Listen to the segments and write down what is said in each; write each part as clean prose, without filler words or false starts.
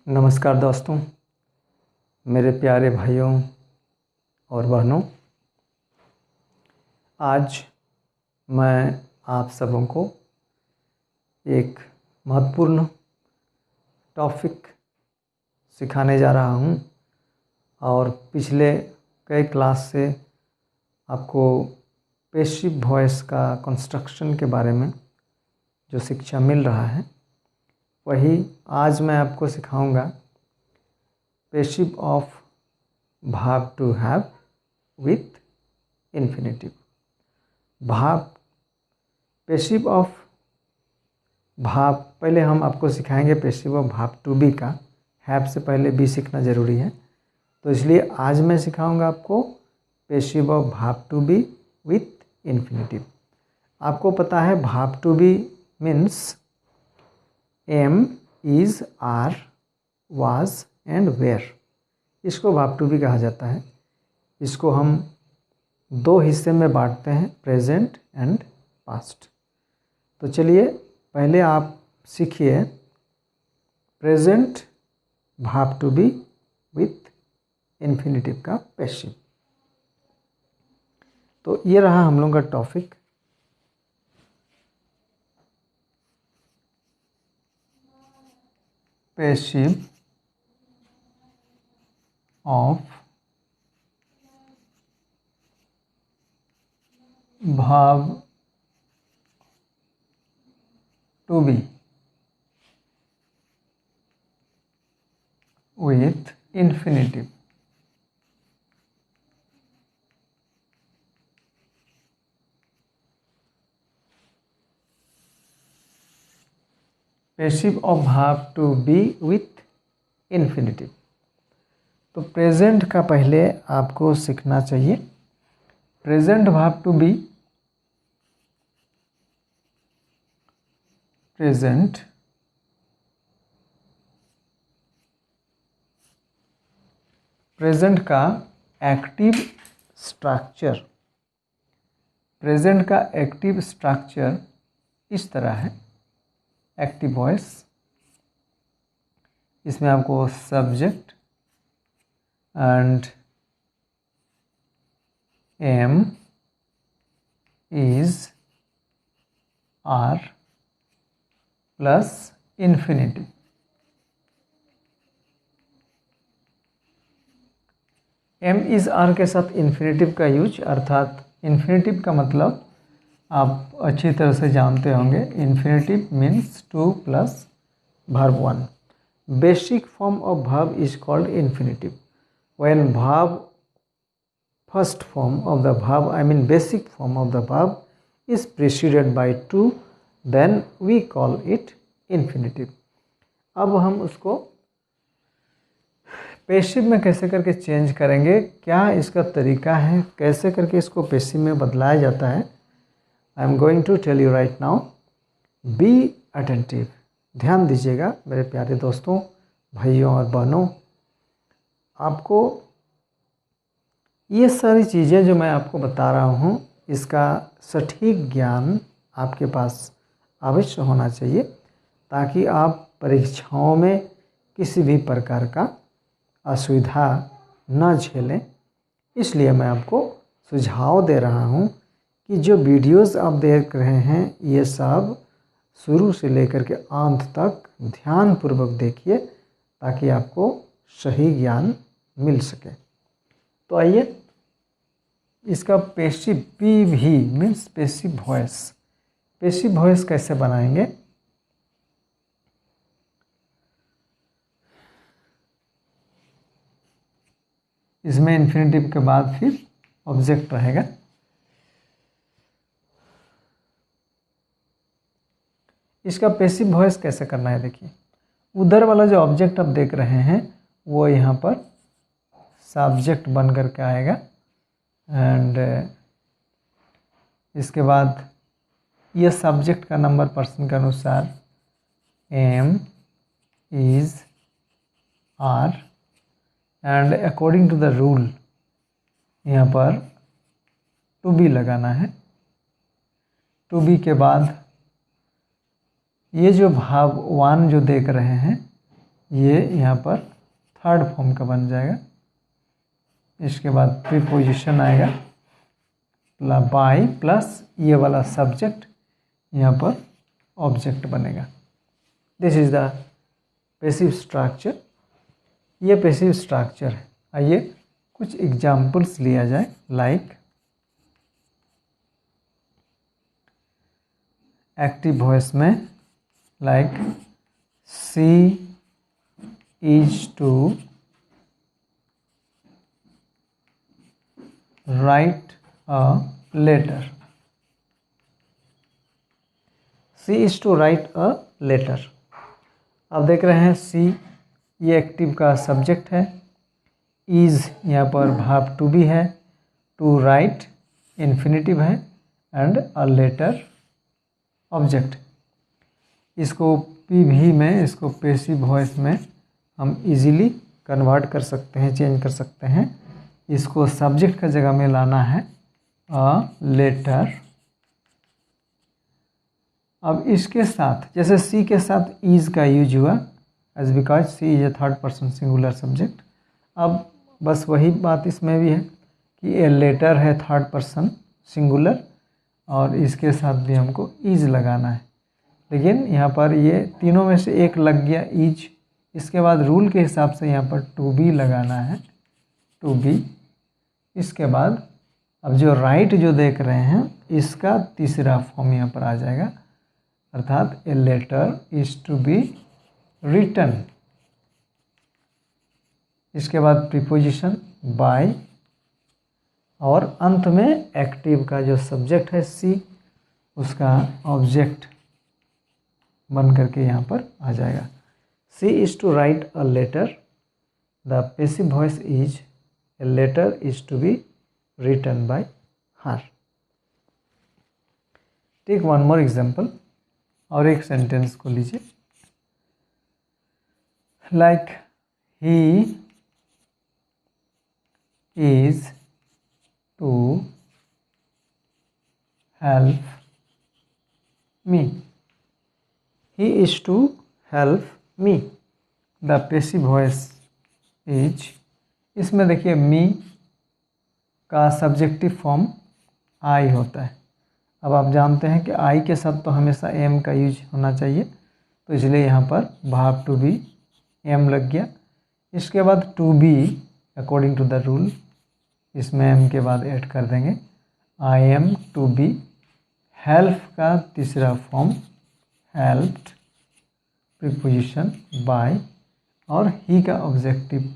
नमस्कार दोस्तों, मेरे प्यारे भाइयों और बहनों। आज मैं आप सबों को एक महत्वपूर्ण टॉपिक सिखाने जा रहा हूं और पिछले कई क्लास से आपको पैसिव वॉइस का कंस्ट्रक्शन के बारे में जो शिक्षा मिल रहा है, वही आज मैं आपको सिखाऊंगा passive of verb to have with infinitive. verb passive of verb पहले हम आपको सिखाएंगे passive of verb to be का। हैव से पहले बी सीखना ज़रूरी है, तो इसलिए आज मैं सिखाऊंगा आपको passive of verb to be with infinitive. आपको पता है verb to be means am, is, are, was and were. इसको verb टू बी कहा जाता है। इसको हम दो हिस्से में बांटते हैं, प्रेजेंट एंड पास्ट। तो चलिए पहले आप सीखिए present verb to be with infinitive का पैसिव। तो ये रहा हम लोग का topic. Passive of verb to be with infinitive. Passive of verb to be with infinitive. तो प्रेजेंट का पहले आपको सीखना चाहिए। Present verb to be, present present का एक्टिव स्ट्रक्चर, प्रेजेंट का एक्टिव स्ट्रक्चर इस तरह है। एक्टिव वॉइस, इसमें आपको subject and am, is, are plus infinitive. Am, is, are के साथ इन्फिनेटिव का यूज, अर्थात इन्फिनेटिव का मतलब आप अच्छी तरह से जानते होंगे। Infinitive means two plus verb one. Basic form of verb is called infinitive. When verb first form of the verb, I mean basic form of the verb is preceded by to, then we call it infinitive। अब हम उसको passive में कैसे करके change करेंगे, क्या इसका तरीका है, कैसे करके इसको पैसिव में बदलाया जाता है, I am going to tell you right now. Be attentive, ध्यान दीजिएगा मेरे प्यारे दोस्तों, भाइयों और बहनों। आपको ये सारी चीज़ें जो मैं आपको बता रहा हूँ, इसका सटीक ज्ञान आपके पास अवश्य होना चाहिए, ताकि आप परीक्षाओं में किसी भी प्रकार का असुविधा न झेलें। इसलिए मैं आपको सुझाव दे रहा हूँ कि जो वीडियोस आप देख रहे हैं, ये सब शुरू से लेकर के अंत तक ध्यानपूर्वक देखिए, ताकि आपको सही ज्ञान मिल सके। तो आइए इसका पैसिव पी भी means passive voice, passive voice कैसे बनाएंगे। इसमें इन्फिनेटिव के बाद फिर ऑब्जेक्ट रहेगा। इसका पैसिव वॉइस कैसे करना है, देखिए उधर वाला जो ऑब्जेक्ट आप देख रहे हैं वो यहाँ पर सब्जेक्ट बन करके आएगा, एंड इसके बाद ये सब्जेक्ट का नंबर पर्सन के अनुसार am, is, are, and according to the rule यहाँ पर टू बी लगाना है। टू बी के बाद ये जो भाव वन जो देख रहे हैं, ये यहाँ पर थर्ड फॉर्म का बन जाएगा। इसके बाद प्रीपोजिशन आएगा बाय प्लस ये वाला सब्जेक्ट यहाँ पर ऑब्जेक्ट बनेगा। This is the passive structure. ये पैसिव स्ट्रक्चर है। आइए कुछ एग्जाम्पल्स लिया जाए। लाइक एक्टिव वॉइस में like she is to write a letter. She is to write a letter. अब देख रहे हैं सी ये एक्टिव का सब्जेक्ट है, इज यहाँ पर वर्ब टू बी है, टू राइट इन्फिनिटिव है एंड अ लेटर ऑब्जेक्ट। इसको पीवी में, इसको पैसिव वॉइस में हम इजीली कन्वर्ट कर सकते हैं, चेंज कर सकते हैं। इसको सब्जेक्ट का जगह में लाना है अ लेटर। अब इसके साथ जैसे सी के साथ इज का यूज हुआ as because she is a third person singular subject. अब बस वही बात इसमें भी है कि ए लेटर है थर्ड पर्सन सिंगुलर और इसके साथ भी हमको इज लगाना है। लेकिन यहाँ पर ये तीनों में से एक लग गया इज। इसके बाद रूल के हिसाब से यहाँ पर टू बी लगाना है, टू बी। इसके बाद अब जो राइट जो देख रहे हैं इसका तीसरा फॉर्म यहाँ पर आ जाएगा, अर्थात a letter is to be written. इसके बाद प्रीपोजिशन बाय और अंत में एक्टिव का जो सब्जेक्ट है सी उसका ऑब्जेक्ट बन करके यहाँ पर आ जाएगा। She is to write a letter, the passive voice is a letter is to be written by her. Take one more example. और एक सेंटेंस को लीजिए। Like he is to help me. He is to help me. The passive voice is, इसमें देखिए मी का subjective form I होता है। अब आप जानते हैं कि आई के साथ तो हमेशा एम का यूज होना चाहिए, तो इसलिए यहाँ पर वर्ब टू बी एम लग गया। इसके बाद to be according to the rule इसमें एम के बाद ऐड कर देंगे I am to be. Help का तीसरा फॉर्म हेल्प्ड, प्रीपोजिशन बाय और ही का ऑब्जेक्टिव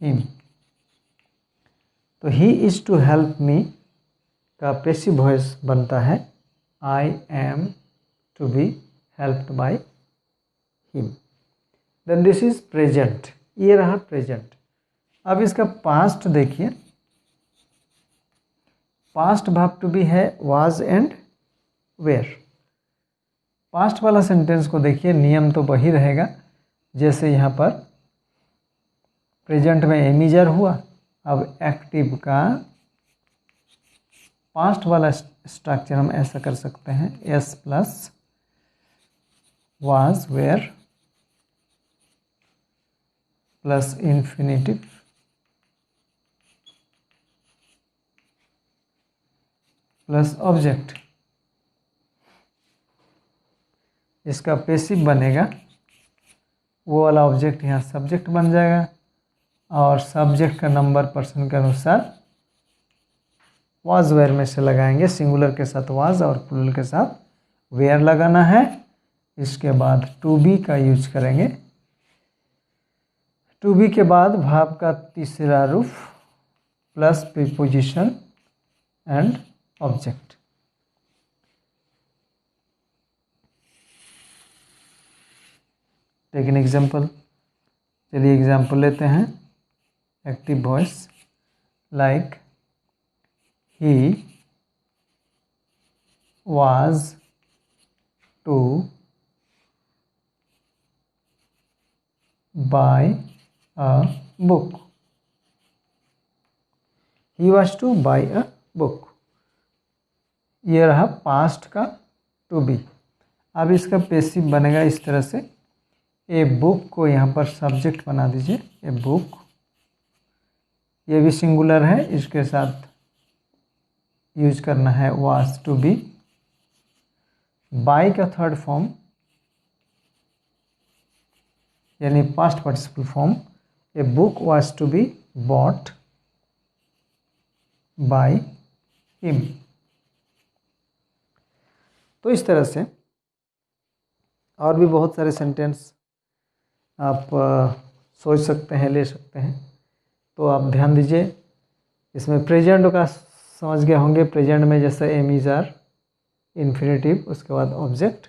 हिम। तो he is to help me का पैसिव वॉइस बनता है I am to be helped by him. Then this is present, ये रहा प्रेजेंट। अब इसका पास्ट देखिए। पास्ट वर्ब टू बी है वाज एंड वेयर। पास्ट वाला सेंटेंस को देखिए, नियम तो वही रहेगा जैसे यहाँ पर प्रेजेंट में एमिजर हुआ। अब एक्टिव का पास्ट वाला स्ट्रक्चर हम ऐसा कर सकते हैं S plus was were plus infinitive plus object. इसका पैसिव बनेगा, वो वाला ऑब्जेक्ट यहाँ सब्जेक्ट बन जाएगा और सब्जेक्ट का नंबर पर्सन के अनुसार वाज वेयर में से लगाएंगे। सिंगुलर के साथ वाज और प्लूरल के साथ वेयर लगाना है। इसके बाद टू बी का यूज करेंगे। टू बी के बाद वर्ब का तीसरा रूप plus preposition and object. Take an example. चलिए एग्जाम्पल लेते हैं। Active voice like he was to buy a book. He was to buy a book. ये रहा पास्ट का टू बी। अब इसका पैसिव बनेगा इस तरह से ए बुक को यहाँ पर सब्जेक्ट बना दीजिए, ए बुक, ये भी सिंगुलर है, इसके साथ यूज करना है वाज टू बी। बाय का थर्ड फॉर्म यानी past participle form, a book was to be bought by him. तो इस तरह से और भी बहुत सारे सेंटेंस आप सोच सकते हैं, ले सकते हैं। तो आप ध्यान दीजिए, इसमें प्रेजेंट का समझ गए होंगे। प्रेजेंट में जैसे एम इज आर इन्फिनेटिव, उसके बाद ऑब्जेक्ट,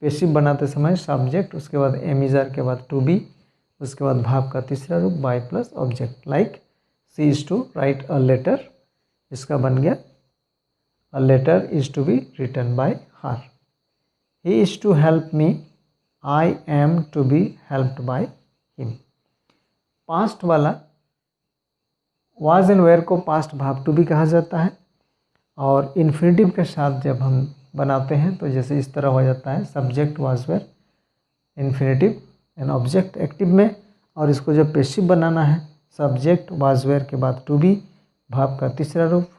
पेसिव बनाते समय सब्जेक्ट, उसके बाद एम इज आर के बाद टू बी, उसके बाद भाव का तीसरा रूप by plus object. Like she is to write a letter, इसका बन गया a letter is to be written by her. He is to help me, I am to be helped by him. Past वाला was and were को past भाव to be कहा जाता है, और इन्फिनेटिव के साथ जब हम बनाते हैं तो जैसे इस तरह हो जाता है, subject was were infinitive and object active में। और इसको जब पेसिव बनाना है, सब्जेक्ट वाज वेयर के बाद टू बी, भाव का तीसरा रूप,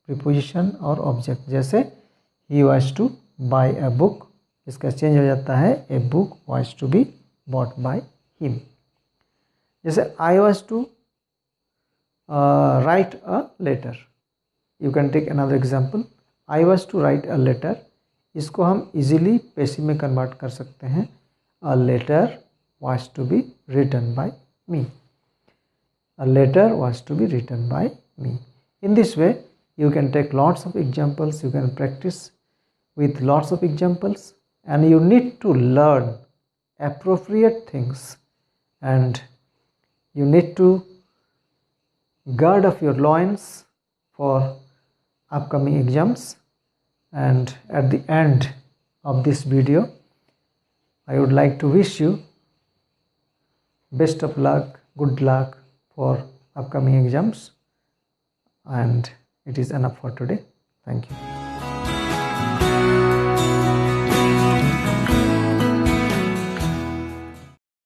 प्रीपोजिशन और ऑब्जेक्ट। जैसे he was to buy a book, इसका चेंज हो जाता है a book was to be bought by him. जैसे I was to write a letter, you can take another example, I was to write a letter. इसको हम easily passive में convert कर सकते हैं, a letter was to be written by me, a letter was to be written by me. In this way, you can take lots of examples, you can practice with lots of examples, and you need to learn appropriate things, and you need to gird up your loins for upcoming exams. And at the end of this video, I would like to wish you best of luck, good luck for upcoming exams. And it is enough for today. Thank you.